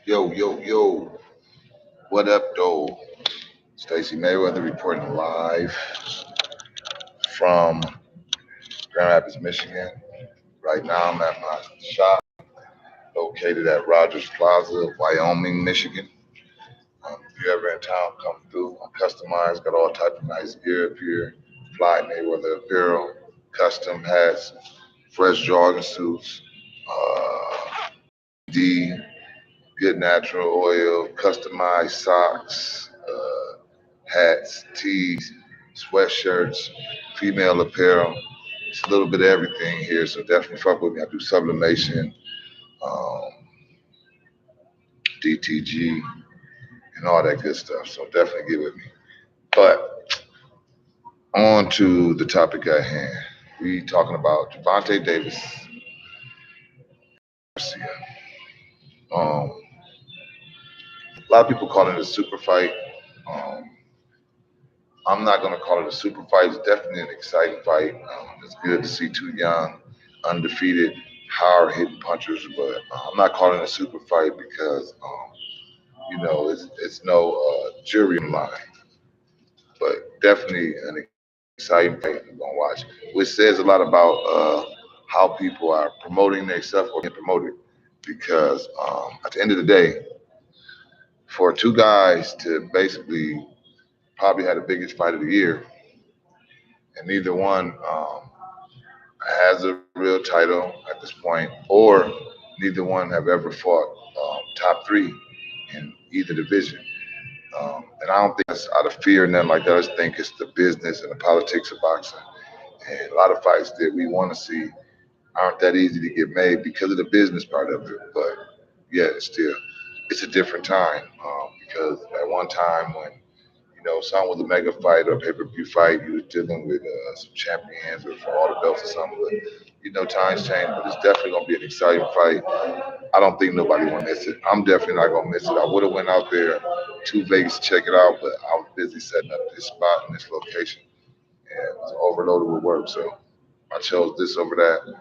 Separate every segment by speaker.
Speaker 1: Yo, yo, yo. What up, though? Stacey Mayweather reporting live from Grand Rapids, Michigan. Right now, I'm at my shop located at Rogers Plaza, Wyoming, Michigan. If you're ever in town, come through. I'm customized, got all type of nice gear up here. Fly Mayweather apparel, custom hats, fresh jogging suits, D, good natural oil, customized socks, hats, tees, sweatshirts, female apparel. It's a little bit of everything here, so definitely fuck with me. I do sublimation, um, DTG, and all that good stuff. So definitely get with me. But on to the topic at hand. We talking about Javante Davis, Garcia. A lot of people call it a super fight. Um, I'm not going to call it a super fight. It's definitely an exciting fight. It's good to see two young, undefeated, hard hitting punchers, but I'm not calling it a super fight because, it's no jury on the line, but definitely an exciting fight we're going to watch, which says a lot about how people are promoting their stuff or being promoted because at the end of the day, for two guys to basically probably had the biggest fight of the year, and neither one has a real title at this point, or neither one have ever fought top three in either division. And I don't think it's out of fear and nothing like that. I just think it's the business and the politics of boxing. And a lot of fights that we want to see aren't that easy to get made because of the business part of it. But yeah, it's a different time because at one time when something was a mega fight or a pay-per-view fight. You was dealing with some champions or for all the belts or something. But times change. But it's definitely gonna be an exciting fight. I don't think nobody want to miss it. I'm definitely not gonna miss it. I would have went out there to Vegas to check it out, but I was busy setting up this spot and this location, and was overloaded with work. So I chose this over that.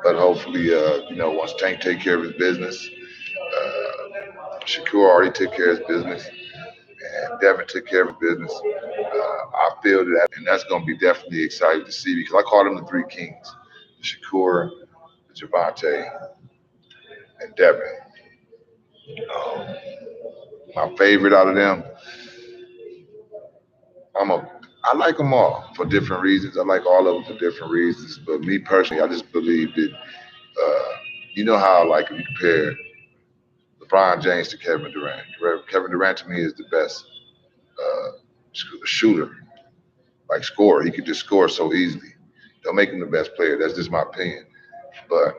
Speaker 1: But hopefully, once Tank take care of his business, Shakur already took care of his business and Devin took care of his business. I feel that, and that's going to be definitely exciting to see because I call them the three kings: the Shakur, the Javante, and Devin. Um, my favorite out of them, I'm a, I like them all for different reasons. I like all of them for different reasons. But me personally, I just believe that, you know how like if you compare LeBron James to Kevin Durant, Kevin Durant to me is the best uh, shooter, like scorer. He could just score so easily. Don't make him the best player. That's just my opinion. But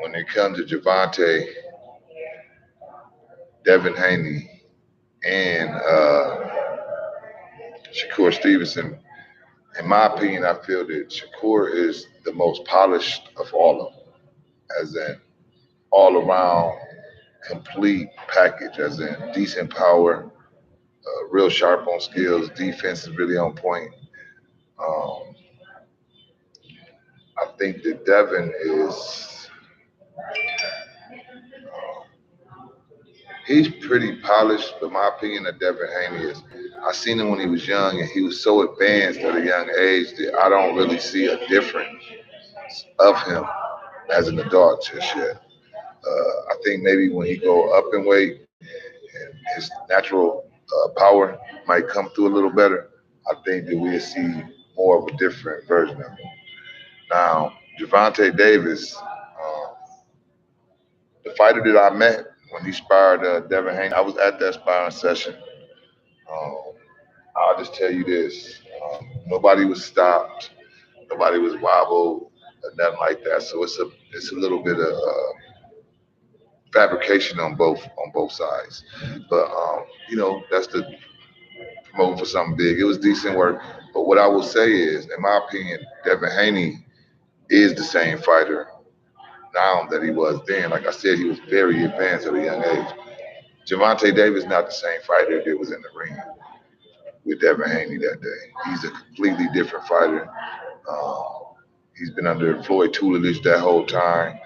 Speaker 1: when it comes to Javante, Devin Haney, and Shakur Stevenson, in my opinion, I feel that Shakur is the most polished of all of them, as in all around complete package, as in decent power, real sharp on skills, defense is really on point. Um, I think that Devin is he's pretty polished, but my opinion of Devin Haney is I seen him when he was young and he was so advanced at a young age that I don't really see a difference of him as an adult just yet. I think maybe when he go up in weight and his natural power might come through a little better, I think that we'll see more of a different version of him. Now, Javante Davis, the fighter that I met when he sparred Devin Haney, I was at that sparring session. Um, I'll just tell you this: nobody was stopped, nobody was wobbled, or nothing like that. So it's a little bit of fabrication on both sides. But that's the promoting for something big. It was decent work. But what I will say is, in my opinion, Devin Haney is the same fighter now that he was then. Like I said, he was very advanced at a young age. Javante Davis not the same fighter that was in the ring with Devin Haney that day. He's a completely different fighter. Um, he's been under Floyd tutelage that whole time.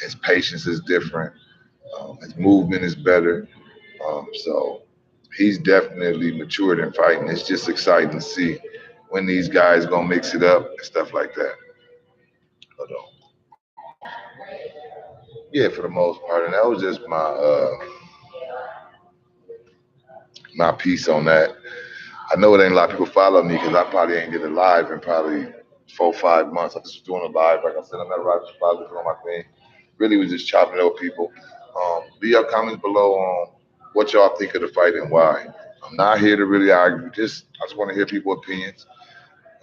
Speaker 1: His patience is different. His movement is better. So he's definitely matured in fighting. It's just exciting to see when these guys gonna mix it up and stuff like that. Hold on. Yeah, for the most part, and that was just my piece on that. I know it ain't a lot of people follow me because I probably ain't did a live in probably 4 or 5 months. I just was doing a live, like I said, I'm not right, just probably doing my thing. Really was just chopping it up with people. Leave your comments below on what y'all think of the fight and why. I'm not here to really argue. I just want to hear people's opinions.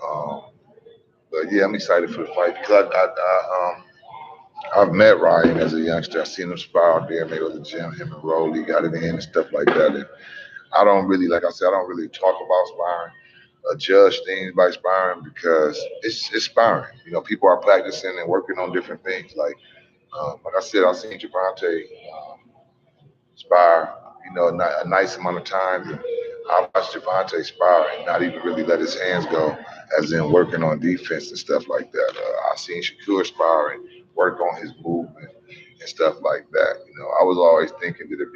Speaker 1: Um, but yeah, I'm excited for the fight because I've met Ryan as a youngster. I've seen him spar out there, maybe at the gym, him and Rolly got it in and stuff like that. And I don't really, like I said, I don't really talk about sparring, judge things by sparring because it's sparring. You know, people are practicing and working on different things. Like I said, I've seen Javante spar, a nice amount of times. And I watched Javante spar and not even really let his hands go, as in working on defense and stuff like that. I've seen Shakur spar and work on his movement and stuff like that. I was always thinking that if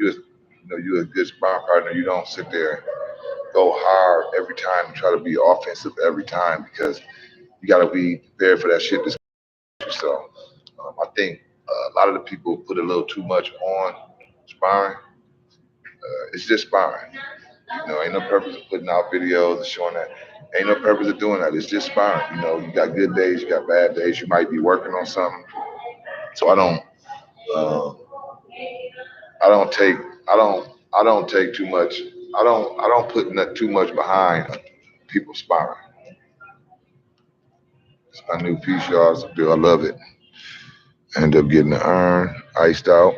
Speaker 1: you're a good sparring partner, you don't sit there and go hard every time and try to be offensive every time because you got to be prepared for that shit. So I think a lot of the people put a little too much on sparring. It's just sparring. Ain't no purpose of putting out videos and showing that. Ain't no purpose of doing that. It's just sparring. You got good days, you got bad days. You might be working on something. So uh, I don't take, I don't take too much. I don't put too much behind people sparring. It's my new piece, y'all. I love it. End up getting the iron iced out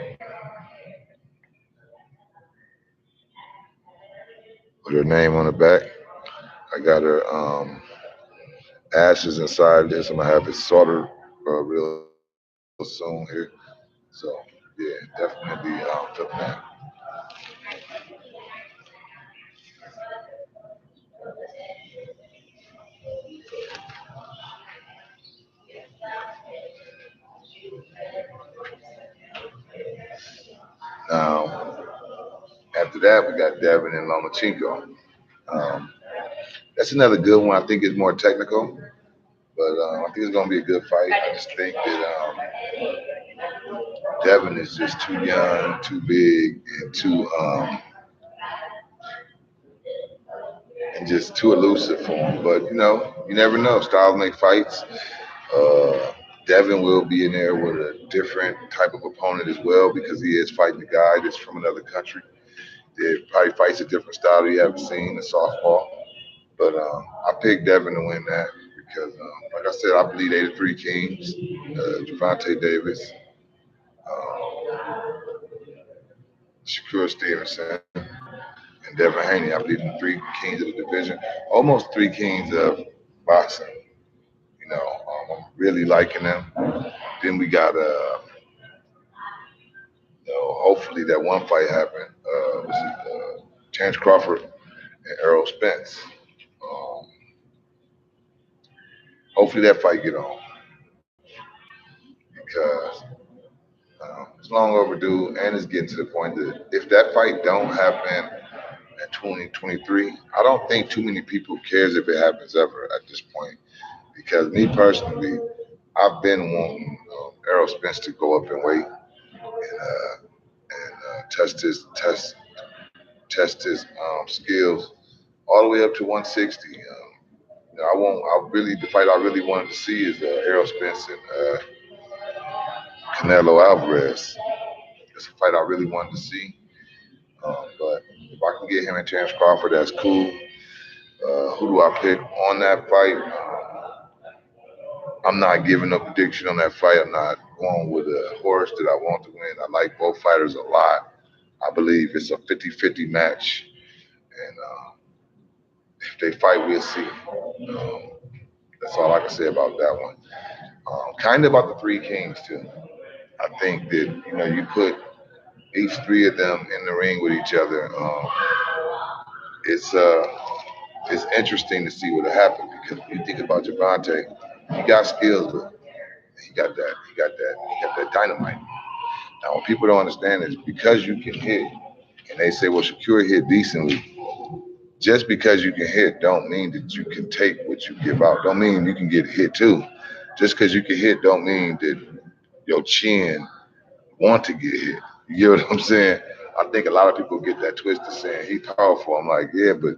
Speaker 1: with her name on the back. I got her ashes inside this. I'm gonna have it soldered real soon here. So yeah, definitely feeling that. Now after that, we got Devin and Lomachenko. Um, that's another good one. I think it's more technical, but I think it's gonna be a good fight. I just think that Devin is just too young, too big, and just too elusive for him. But you never know. Styles make fights. Uh, Devin will be in there with a different type of opponent as well because he is fighting a guy that's from another country. That probably fights a different style that you haven't seen, the softball. But I picked Devin to win that because, like I said, I believe 83 Kings, Javante Davis, Shakur Stevenson, and Devin Haney. I believe in three kings of the division, almost three kings of boxing. I'm really liking them. Then we got, hopefully that one fight happened. This is Terrence Crawford and Errol Spence. Um, Hopefully that fight get on because it's long overdue and it's getting to the point that if that fight don't happen in 2023, I don't think too many people cares if it happens ever at this point. Because me personally, I've been wanting Errol Spence to go up in weight and test his skills all the way up to 160. I really the fight I really wanted to see is Errol Spence and Canelo Alvarez. It's a fight I really wanted to see. But if I can get him and Terrence Crawford, that's cool. Who do I pick on that fight? I'm not giving a prediction on that fight. I'm not going with a horse that I want to win. I like both fighters a lot. I believe it's a 50-50 match. And if they fight, we'll see. Um, that's all I can say about that one. Kind of about the three kings, too. I think that, you put each three of them in the ring with each other. It's uh, it's interesting to see what will happen because when you think about Javante, he got skills, but he got that dynamite. Now, what people don't understand is because you can hit, and they say, well, Shakur hit decently. Just because you can hit, don't mean that you can take what you give out. Don't mean you can get hit too. Just because you can hit, don't mean that your chin want to get hit. You know what I'm saying? I think a lot of people get that twisted saying he powerful. I'm like, yeah, but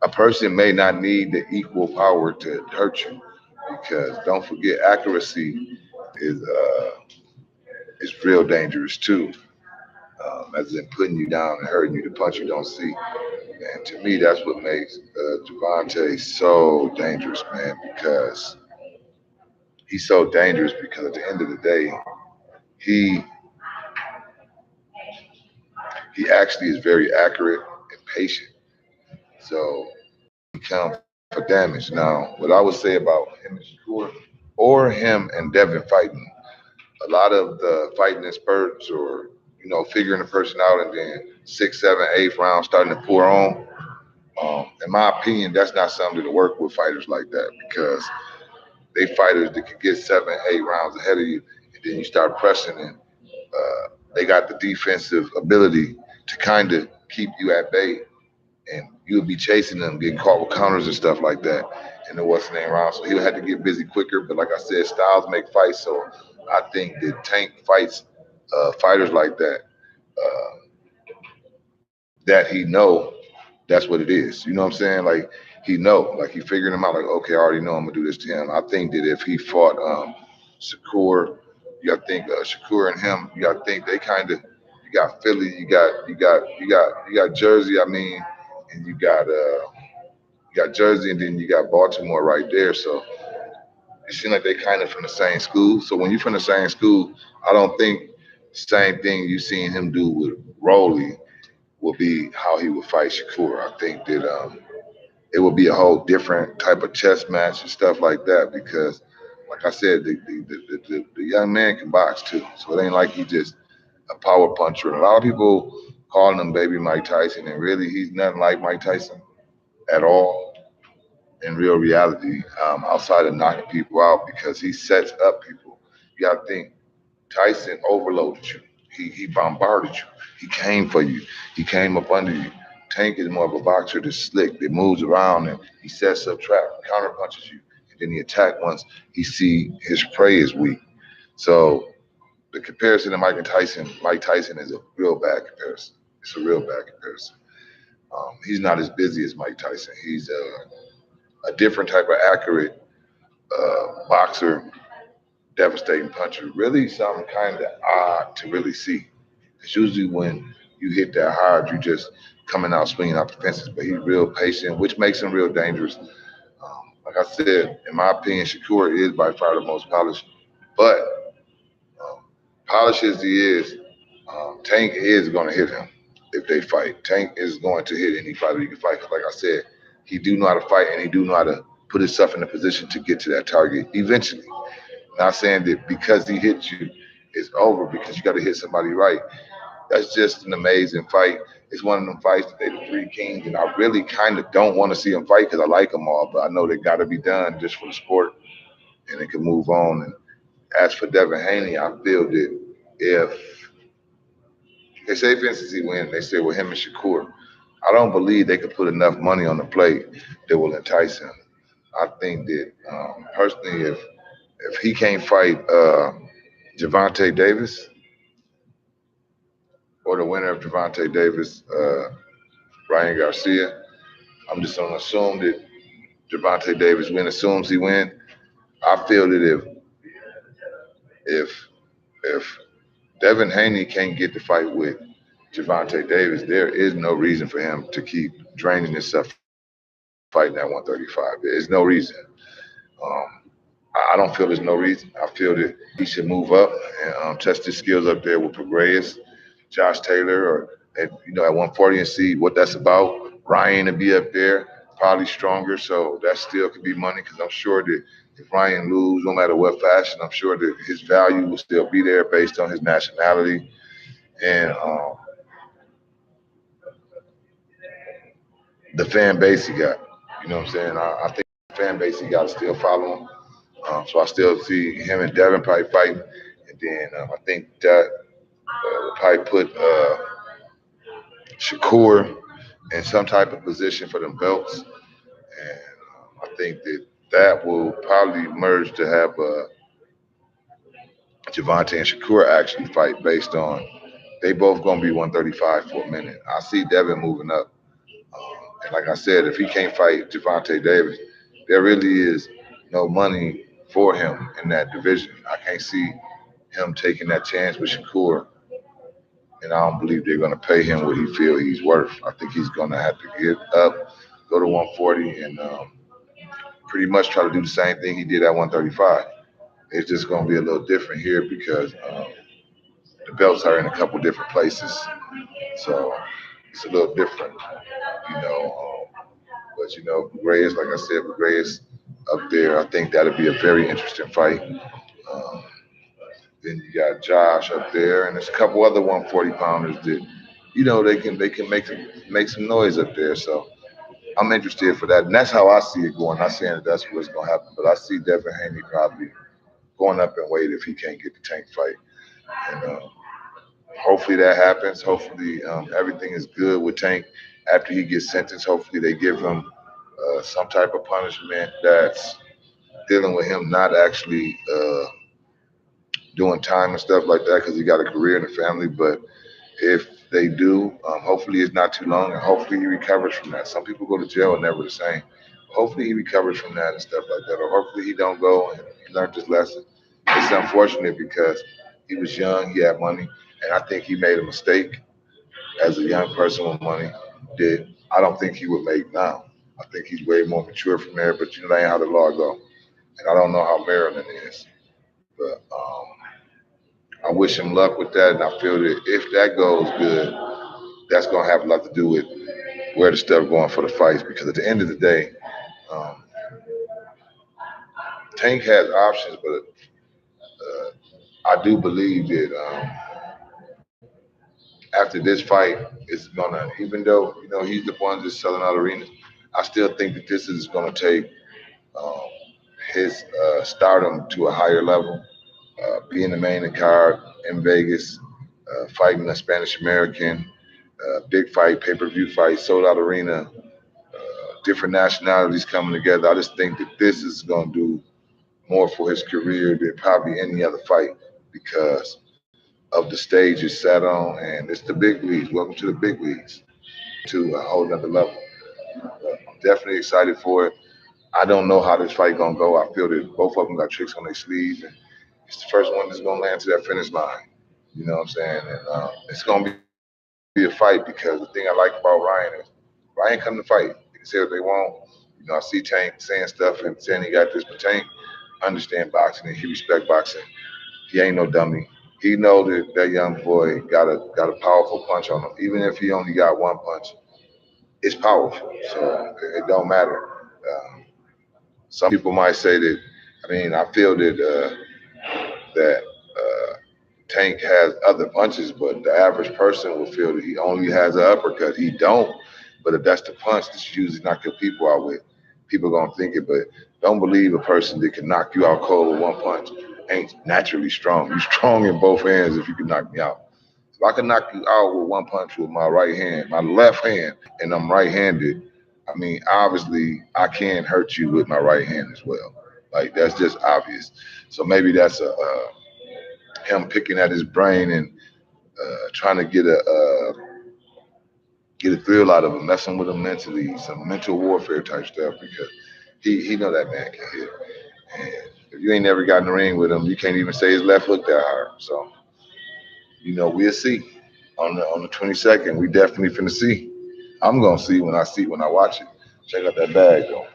Speaker 1: a person may not need the equal power to hurt you because don't forget accuracy is real dangerous too. As in putting you down and hurting you to punch you don't see. And to me, that's what makes Javante so dangerous, man, because he's so dangerous because at the end of the day, he he actually is very accurate and patient. So he count for damage. Now, what I would say about him and Shakur or him and Devin fighting, a lot of the fighting in spurts or figuring a person out and then six, seven, eighth round starting to pour on. In my opinion, that's not something to work with fighters like that because they fighters that could get seven, 8 rounds ahead of you, and then you start pressing, and they got the defensive ability to kind of keep you at bay, and you'll be chasing them, getting caught with counters and stuff like that. And it wasn't any round, so he'll have to get busy quicker. But like I said, styles make fights, so I think that Tank fights fighters like that that he know that's what it is. You know what I'm saying? Like he know, like he figuring them out. Like okay, I already know I'm gonna do this to him. I think that if he fought Shakur, you got to think Shakur and him. You got to think they kind of. You got Philly. You got Jersey. I mean, and you got Jersey, and then you got Baltimore right there. So it seems like they kind of from the same school. So when you're from the same school, I don't think the same thing you seen him do with Rolly will be how he would fight Shakur. I think that it would be a whole different type of chess match and stuff like that because, like I said, the young man can box too. So it ain't like he just a power puncher. And a lot of people calling him baby Mike Tyson, and really he's nothing like Mike Tyson at all in real reality, outside of knocking people out because he sets up people. You got to think Tyson overloaded you. He bombarded you. He came for you. He came up under you. Tank is more of a boxer that's slick, that moves around and he sets up trap, counter punches you, and then he attack once he see his prey is weak. So the comparison to Mike Tyson is a real bad comparison. It's a real bad comparison. He's not as busy as Mike Tyson. He's a different type of accurate boxer, devastating puncher. Really something kind of odd to really see. Because usually when you hit that hard, you just coming out swinging out the fences. But he's real patient, which makes him real dangerous. Like I said, in my opinion, Shakur is by far the most polished. But um, polished as he is, Tank is going to hit him if they fight. Tank is going to hit any fighter he can fight. 'Cause like I said, he do know how to fight and he do know how to put himself in a position to get to that target eventually. Not saying that because he hits you, it's over because you got to hit somebody right. That's just an amazing fight. It's one of them fights that they the three kings, and I really kind of don't want to see them fight because I like them all, but I know they got to be done just for the sport, and they can move on. And as for Devin Haney, I feel that if they say, for instance, he win, they say, well, him and Shakur, I don't believe they could put enough money on the plate that will entice him. I think that personally, if he can't fight Javante Davis or the winner of Javante Davis, Ryan Garcia, I'm just gonna assume that Javante Davis win. Assumes he win. I feel that if if Devin Haney can't get the fight with Javante Davis, there is no reason for him to keep draining himself fighting at 135. There is no reason. Um, I don't feel there's no reason. I feel that he should move up and test his skills up there with Pagreas, Josh Taylor, or at 140 and see what that's about. Ryan to be up there, probably stronger, so that still could be money because I'm sure that if Ryan lose, no matter what fashion, I'm sure that his value will still be there based on his nationality and the fan base he got. You know what I'm saying? I think the fan base he got to still follow him. So I still see him and Devin probably fighting, and then I think that. We'll probably put Shakur in some type of position for them belts, and I think that that will probably merge to have Javante and Shakur actually fight based on they both gonna be 135 for a minute. I see Devin moving up, and like I said, if he can't fight Javante Davis, there really is no money for him in that division. I can't see him taking that chance with Shakur, and I don't believe they're gonna pay him what he feel he's worth. I think he's gonna have to get up, go to 140, and pretty much try to do the same thing he did at 135. It's just gonna be a little different here because the belts are in a couple different places, so it's a little different, you know. But Reyes, like I said, with Reyes up there, I think that'll be a very interesting fight. Um, then you got Josh up there, and there's a couple other 140 pounders that, they can make some noise up there. So I'm interested for that, and that's how I see it going. Not saying that that's what's going to happen, but I see Devin Haney probably going up in weight if he can't get the Tank fight, and hopefully that happens. Hopefully everything is good with Tank after he gets sentenced. Hopefully they give him some type of punishment that's dealing with him not actually doing time and stuff like that because he got a career and a family. But if they do, hopefully it's not too long, and hopefully he recovers from that. Some people go to jail and never the same. Hopefully he recovers from that and stuff like that, or hopefully he don't go and he learned his lesson. It's unfortunate because he was young, he had money, and I think he made a mistake as a young person with money that I don't think he would make now. I think he's way more mature from there, but that ain't how the law go. And I don't know how Maryland is, but I wish him luck with that, and I feel that if that goes good, that's gonna have a lot to do with where the stuff going for the fights. Because at the end of the day, um, Tank has options, but I do believe that after this fight, it's gonna, even though he's the one that's selling out arenas, I still think that this is gonna take um, his stardom to a higher level. Being the main card in Vegas, fighting a Spanish American, big fight, pay per view fight, sold out arena, different nationalities coming together. I just think that this is going to do more for his career than probably any other fight because of the stage it's sat on, and it's the big leagues. Welcome to the big leagues, to a whole nother level. I'm definitely excited for it. I don't know how this fight gonna go. I feel that both of them got tricks on their sleeves, and it's the first one that's gonna land to that finish line. You know what I'm saying? And it's gonna be a fight because the thing I like about Ryan is Ryan come to fight. They can say what they want. I see Tank saying stuff and saying he got this, but Tank understand boxing and he respect boxing. He ain't no dummy. He know that that young boy got a powerful punch on him. Even if he only got one punch, it's powerful. So it don't matter. Some people might say that. I mean, I feel that Tank has other punches, but the average person will feel that he only has an uppercut. He don't. But if that's the punch that you usually knock your people out with, people gonna think it. But don't believe a person that can knock you out cold with one punch ain't naturally strong. You're strong in both hands if you can knock me out. If I can knock you out with one punch with my right hand, my left hand, and I'm right-handed, I mean, obviously I can hurt you with my right hand as well. Like that's just obvious. So maybe that's him picking at his brain and trying to get a thrill out of him, messing with him mentally, some mental warfare type stuff because he know that man can hit. And if you ain't never got in the ring with him, you can't even say his left hook that hard. So we'll see on the 22nd. We definitely finna see. I'm gonna see when I watch it. Check out that bag though.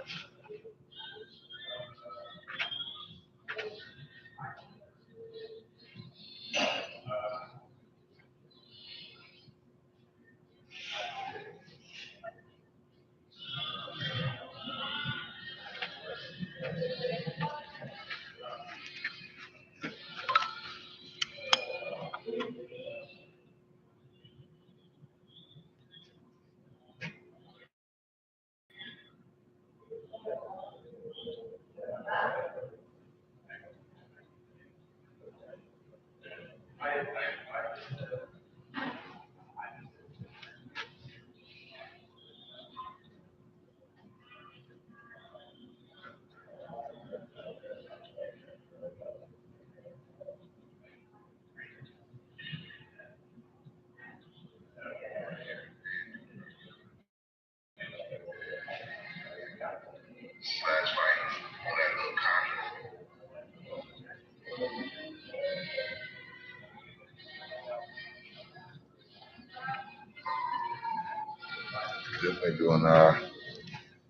Speaker 1: definitely doing our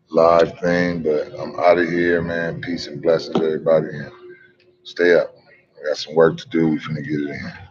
Speaker 1: live thing, but I'm out of here, man. Peace and blessings, everybody, and stay up. I got some work to do. We finna get it in.